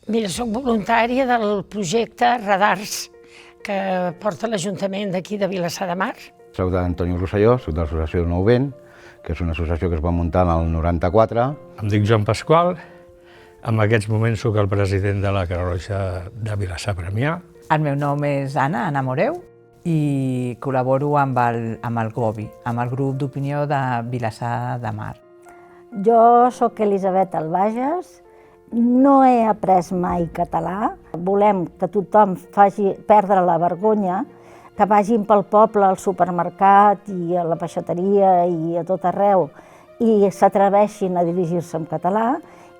Mira, soc voluntària del projecte Radars que porta l'Ajuntament d'aquí de Vilassar de Mar. Soc d'Antonio Rosselló, soc de l'associació Nou Vent, que és una associació que es va muntar en el 94. Em dic Joan Pasqual, en aquests moments soc el president de la Creu Roja de Vilassar Premià. El meu nom és Anna Moreu, i col·laboro amb el GOBI, amb el grup d'opinió de Vilassar de Mar. Jo sóc Elisabet Albages, no he après mai català. Volem que tothom faci perdre la vergonya, que vagin pel poble, al supermercat i a la peixateria i a tot arreu i s'atreveixin a dirigir-se en català,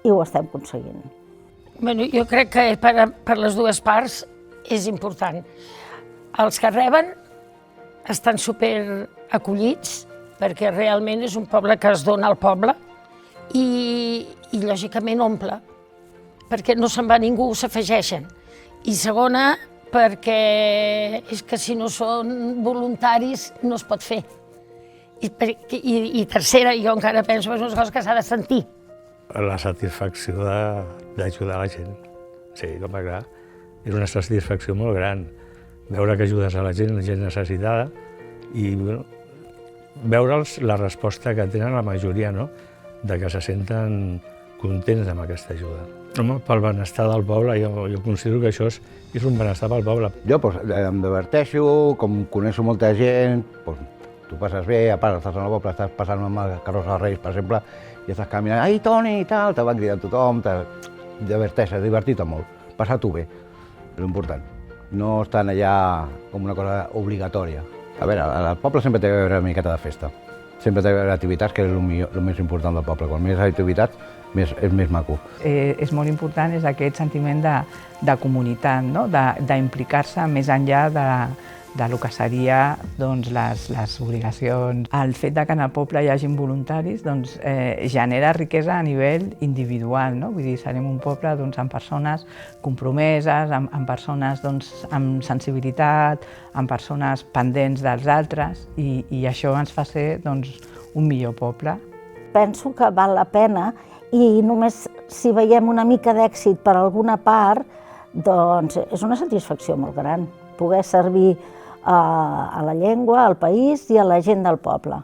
i ho estem aconseguint. Bueno, jo crec que per les dues parts és important. Els que reben estan super acollits perquè realment és un poble que es dona al poble i lògicament omple, perquè no se'n va ningú, s'afegeixen. I segona, perquè és que si no són voluntaris no es pot fer. I tercera, jo encara penso que és una cosa que s'ha de sentir. La satisfacció d'ajudar la gent. Sí, com a clar, és una satisfacció molt gran. Veure que ajudes a la gent necessitada i veure'ls la resposta que tenen la majoria, no? De que se senten contents amb aquesta ajuda. Home, pel benestar del poble, jo considero que això és un benestar pel poble. Jo em diverteixo, com coneixo molta gent, tu passes bé, a part estàs al poble, estàs passant amb el carrossa dels Reis, per exemple, i estàs caminant, ai, Toni, i tal, te van cridant tothom, diverteixes, divertir-te molt, passar-t'ho bé, és l'important. No estan allà com una cosa obligatòria. A veure, al poble sempre té que haver una miqueta de festa. Sempre té que haver activitats, que és el més important del poble. Quan més activitats, és més maco. És molt important aquest sentiment de comunitat, no? D'implicar-se més enllà del que seria les obligacions. El fet que en el poble hi hagi voluntaris genera riquesa a nivell individual. Vull dir, serem un poble amb persones compromeses, amb persones amb sensibilitat, amb persones pendents dels altres, i això ens fa ser un millor poble. Penso que val la pena, i només si veiem una mica d'èxit per alguna part, doncs és una satisfacció molt gran poder servir a la llengua, al país i a la gent del poble.